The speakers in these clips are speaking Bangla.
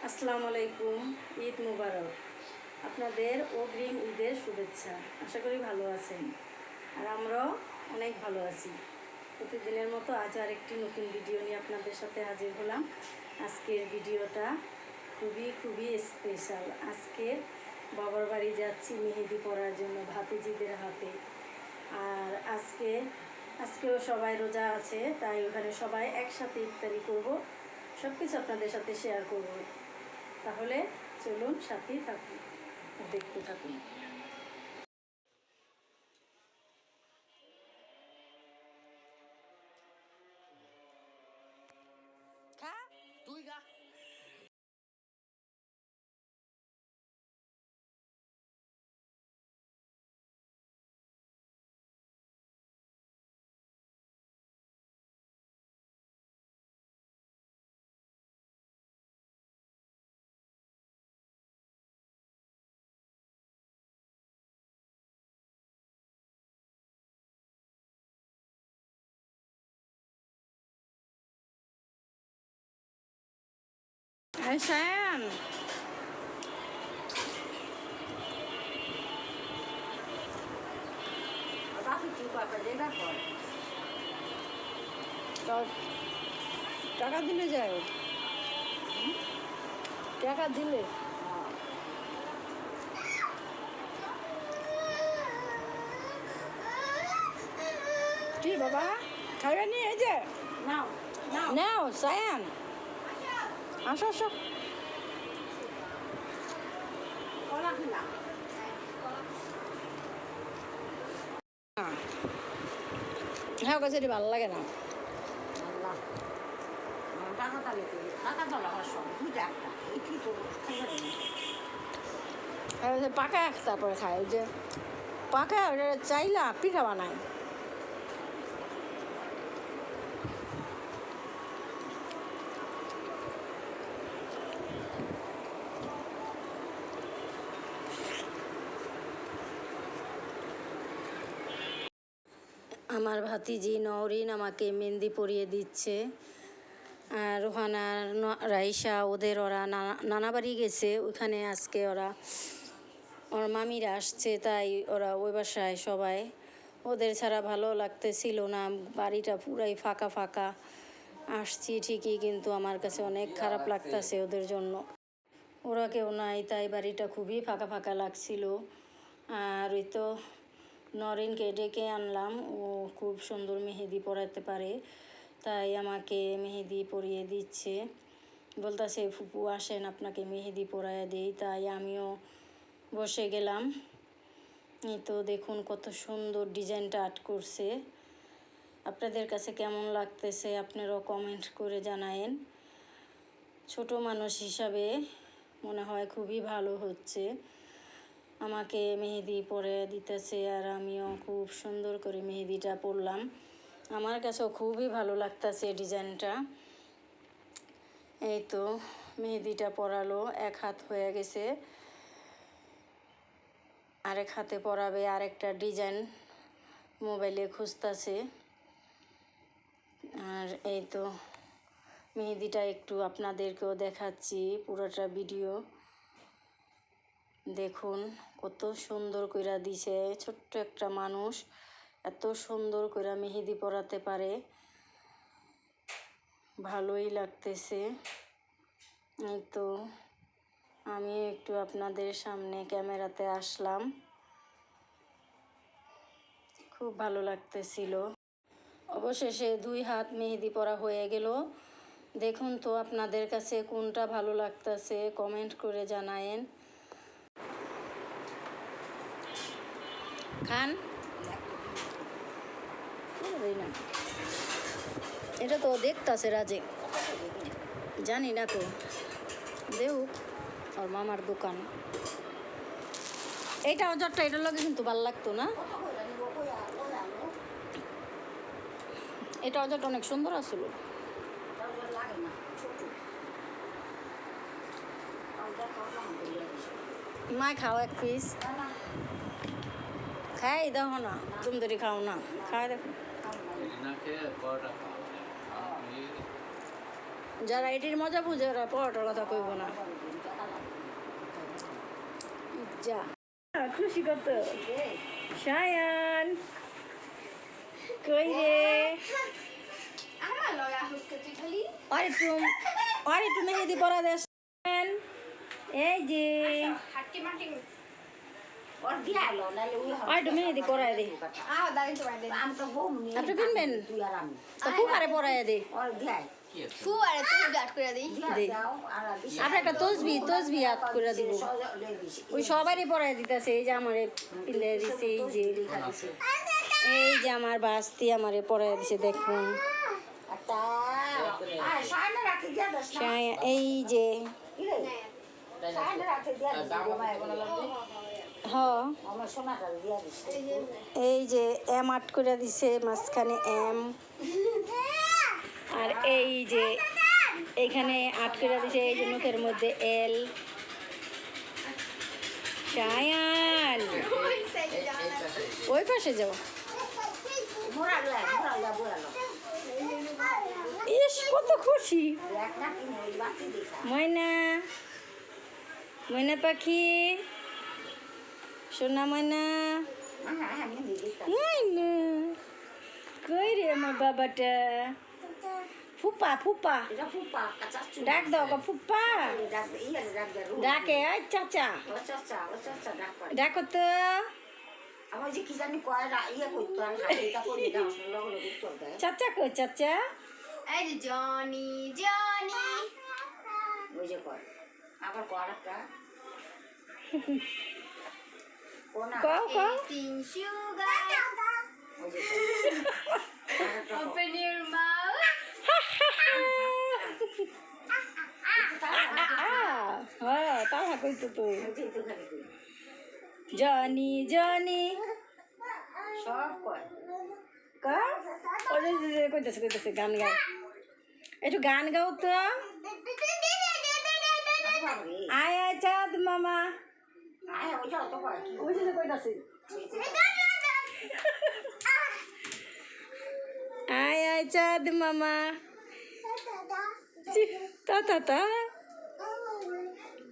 আসসালামু আলাইকুম। ঈদ মুবারক। আপনাদের অগ্রিম ঈদের শুভেচ্ছা। আশা করি ভালো আছেন, আর আমরাও অনেক ভালো আছি। প্রতিদিনের মতো আজ আর একটি নতুন ভিডিও নিয়ে আপনাদের সাথে হাজির হলাম। আজকের ভিডিওটা খুবই স্পেশাল। আজকে বাবার বাড়ি যাচ্ছি মেহেদি পরার জন্য ভাতিজিদের হাতে। আর আজকেও সবাই রোজা আছে, তাই ওখানে সবাই একসাথে ইফতারি করব। সব কিছু আপনাদের সাথে শেয়ার করব। তাহলে চলুন, সাথেই থাকুন, দেখতে থাকুন। তুই গা শায়ান, টাকা দিলে যায়, টাকা দিলে কি বাবা খাইবে নি? এই যে নাও শায়ান, আসো আসো। হ্যাঁ, কাছে ভালো লাগে না। পাকা তারপরে খায়, ওই যে পাকা চাইলা পিঠা বানায়। আমার ভাতিজি নওরিন আমাকে মেহেন্দি পরিয়ে দিচ্ছে। আর রোহানা, রাইসা ওরা নানা বাড়ি গেছে, ওখানে আজকে ওর মামিরা আসছে, তাই ওরা ওই বাসায় সবাই। ওদের ছাড়া ভালো লাগতেছিল না, বাড়িটা পুরাই ফাঁকা ফাঁকা। আসছি ঠিকই, কিন্তু আমার কাছে অনেক খারাপ লাগতেছে ওদের জন্য। ওরা কেউ নাই, তাই বাড়িটা খুবই ফাঁকা ফাঁকা লাগছিল। আর ওই তো নরিনকে ডেকে আনলাম, ও খুব সুন্দর মেহেদি পরাতে পারে, তাই আমাকে মেহেদি পরিয়ে দিচ্ছে। বলতেছে ফুপু আসেন আপনাকে মেহেদি পরাইয়া দিই, তাই আমিও বসে গেলাম। এই তো দেখুন কত সুন্দর ডিজাইনটা আর্ট করছে। আপনাদের কাছে কেমন লাগতেছে আপনারাও কমেন্ট করে জানায়েন। ছোট মানুষ হিসাবে মনে হয় খুবই ভালো হচ্ছে। আমাকে মেহেদি পরে দিতেছে, আর আমিও খুব সুন্দর করে মেহেদিটা পরলাম। আমার কাছেও খুবই ভালো লাগতেছে ডিজাইনটা। এই তো মেহেদিটা পরালো, এক হাত হয়ে গেছে, আরেক হাতে পরাবে। আরেকটা ডিজাইন মোবাইলে খুঁজতেছে। আর এই তো মেহেদিটা একটু আপনাদেরকেও দেখাচ্ছি, পুরোটা ভিডিও দেখুন কত সুন্দর কইরা দিছে। ছোট্ট একটা মানুষ এত সুন্দর কইরা মেহেদি পরাতে পারে, ভালোই লাগতেছে। এই তো আমি একটু আপনাদের সামনে ক্যামেরাতে আসলাম, খুব ভালো লাগতেছিল। অবশেষে 2 হাত মেহেদি পরা হয়ে গেল। দেখুন তো আপনাদের কাছে কোনটা ভালো লাগতেছে কমেন্ট করে জানায়েন। খান, না এটা তো দেখতাছে রাজে, জানি না তো, দেউক ওর মামার দোকান। এইটা অজারটা, এটার লগে কিন্তু ভালো লাগতো না, এটা অজারটা অনেক সুন্দর আসলো। মা খাও এক পিস, খাই দেখো না, তুমি ধরে খাও না, খাই দেখো। যারা এটির মজা বুঝে ওরা পরোটার কথা কইব না। যা খুশি কত সায়ান কই রে আর একটু মেহেদি পরা দেশ এই যে আর একটু মেহেদি পরাই দে আপনি কিনবেন তো ফুকারে পরাই দে আপনি একটা তসবি হাত করে দিব ওই সবারই পরাই দিতেছে এই যে আমারে পিলে দিছে এই যে আমার বাস্তি আমারে পরাই দিছে দেখুন এই যে এই যে এম আট করে দিছে মাঝখানে এম আর এই যে এইখানে আট করে দিছে এই যে মুখের মধ্যে এল সায়ান ওই পাশে যাও ইস কত খুশি ময়না ময়না পাখি সোনা ময়না ময়না কই রে আমার বাবাটা ফুপা ফুপা ডাক দাও গো ফুপা ডাকে ওই চাচা ডাকো তো আমার যে কি জানি কয় ইয়ে করতো চাচা কই চাচা এই যে জনি জনি ওই যে কয় আবার কয় একটা কও কও eating sugar ওই যে open your mouth হ্যাঁ তা কইতো তুই জনি জনি সব কয় কইতেছে গান গাও একটু গান গাও তো আয় আয় চাঁদ মামা ওই যে কইতাছে আয় আয় চাঁদ মামা তা তা তা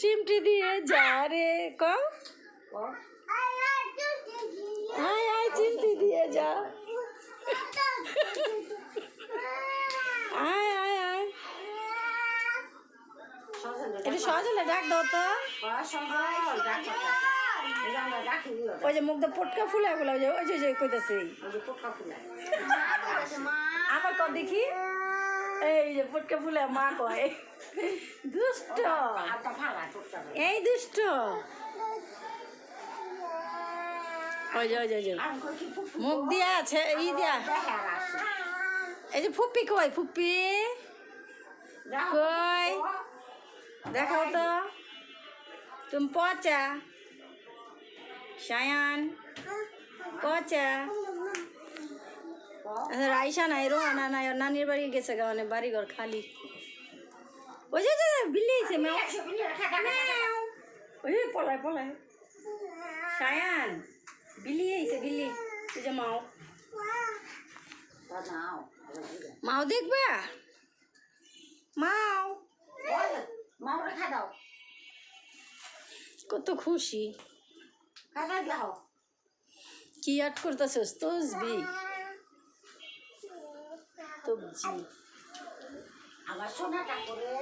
চিমটি দিয়ে যা রে কও আয় আয় চিমটি দিয়ে যা আয় আয় আয় এটা সজলে ডাক দাও তো ওই যে মুখটা পটকা ফুলে গুলো ওই যে কইতাছে আমার কর দেখি এই যে পটকা ফুলে মা কয় দুষ্ট এই দুষ্ট ওই যে ওই যে মুখ দিয়া আছে ই দিয়া এই যে ফুপ্পি কই ফুপ্পি কই দেখাও তো তুমি পচা সায়ান পচা রাইসা নাই রোহানা নাই নানির বাড়ি গেছে গাওয়ানে বাড়ি ঘর খালি ওই যে বিল্লি আছে ওই পলায় পলায় সায়ান বিলি আইছে বিলি তুই যে মাও মাও দেখবা মাও কত খুশি কি আট করতেছস তসবি তবজি আমার সোনাটা করে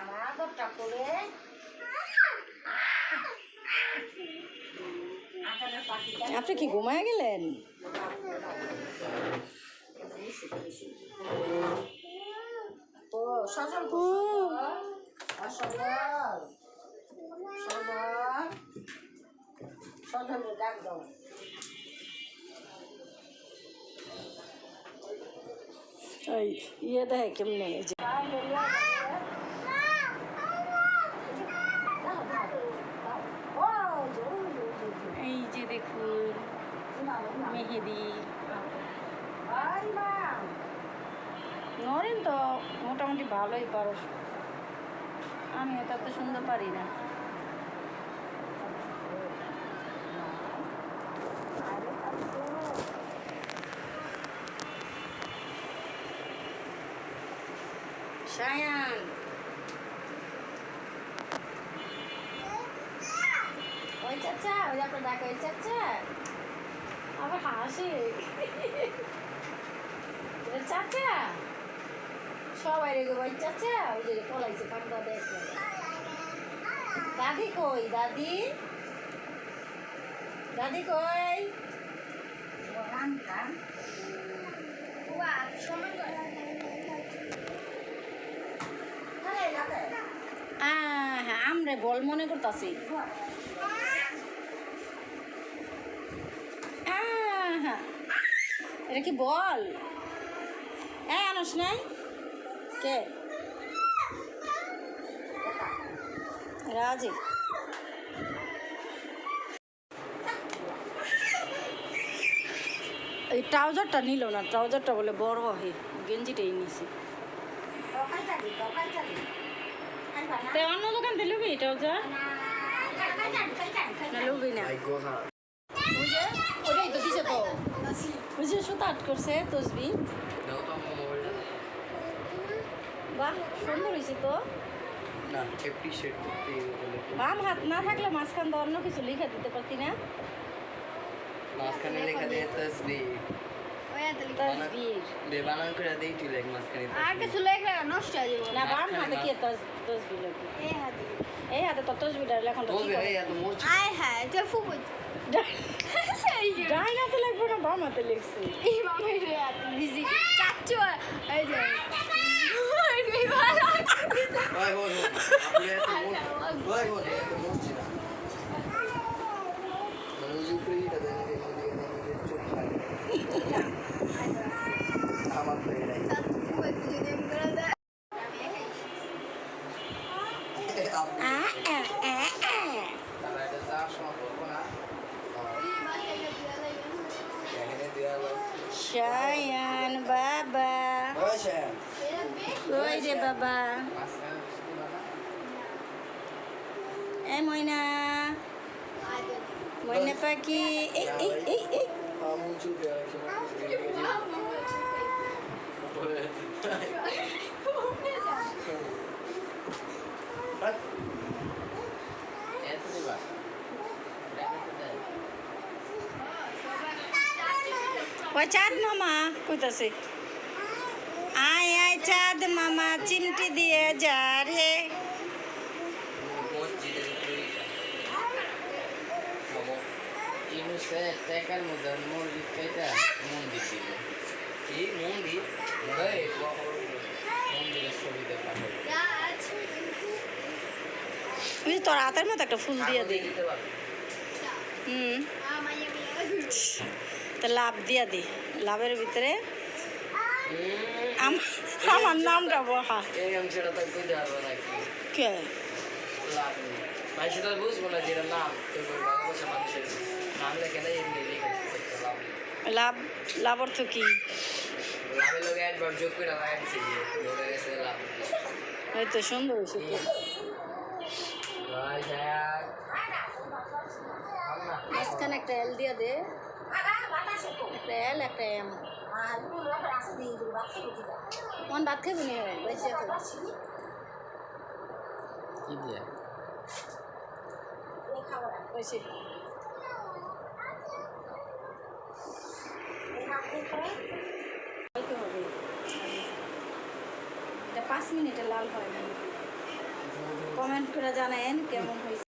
আমার আদরটা করে আপনি কি ঘুমায় গেলেন ও সজল সজল সজল ডাক দাও ওই ইয়ে দেখে কেমনে এই যে এই যে দেখুন মেহেদি নরেন তো মোটামুটি ভালোই পারো আমি এটা তো সুন্দর পারি না সায়ান ওই চাচা ওই আপনার ডাকা ওই চাচা আবার হাসে চাচা সবাই রেগে ওই চাচা ওই যে পলাইছে পান্ডা দেখে দাদি কই দাদি দাদি কই Wow, someone got হ্যাঁ আমরা বল মনে করতেছি হ্যাঁ এটা কি বল আনস নাই কে রাজি এই ট্রাউজারটা নিল না ট্রাউজারটা বলে বড় হয় গেঞ্জিটাই নিছি অন্য দোকান থেকে লুবি ট্রাউজার না লুবি না ওটাই তো দিছে তো ওই যে সুতা আট করছে তসবি বাহ সুন্দর হয়েছে তো বাম হাত না থাকলে মাঝখান তো অন্য কিছু লিখে দিতে পারতি না মাঝখানে লেখা দিয়ে তসবিহ তসবির বেবানান করে দেই তুই লেখ মাঝখানে আগে চলে গেল নষ্ট হয়ে যাবে না বাম হাতে কি তসবি লাগবে এই হাতে তো তসবিটা লেখন তো বলবে রে এত মোর আয় হ্যাঁ এটা ফুবুজ ডাইন হাতে লাগবে না বাম হাতে লিখছি এই মামের হাত দিছি চাচ্চু এই যে ভাই বল আপনি এত মোর ভাই বল এত মোর ছিল মনোযোগ করে এটা দেন চুপ থাক আমার তো এরাই তাহলে এটা যাওয়ার সময় বলবো না এখানে দেওয়া হলো শায়ান বাবা ওই শ্যাম ওই রে বাবা মাঝখানে স্কুল না এই ময়না ময়না পাখি এই এই এই এই আমু চুপ দেওয়া ওই চাঁদ মামা কইতাছে আয় আয় চাঁদ মামা চিমটি দিয়ে যা রে টাকার মধ্যে মসজিদ কয়টা মন্দির দিল কি মন্দির মন্দিরের ছবি দেখা ওই তোর হাতের মতো একটা ফুল দিয়ে দিই দিতে পারবে তো লাভ দিয়া দি লাভের ভিতরে আমার নামটা বহা এই অংশটা তো কই দেওয়া নাকি কে লাভ নেই ভাই সেটা বুঝবো না যেটা নাম তো ভালোবাসা মানুষের নাম লেখে না এমনি লেখে দিতে লাভ নেই লাভ লাভ অর্থ কি লাভের লোক একবার যোগ করে লাগাই দিচ্ছে ধরে গেছে লাভ নেই এই তো সুন্দর হয়েছে তো ভাই যাক মাঝখানে একটা এল দিয়া দে একটা এল একটা এম মন ভাত খাবি নি বসে কি দিয়ে বসে হবে এটা 5 মিনিটে লাল হয় না কমেন্ট করে জানেন কেমন হয়েছে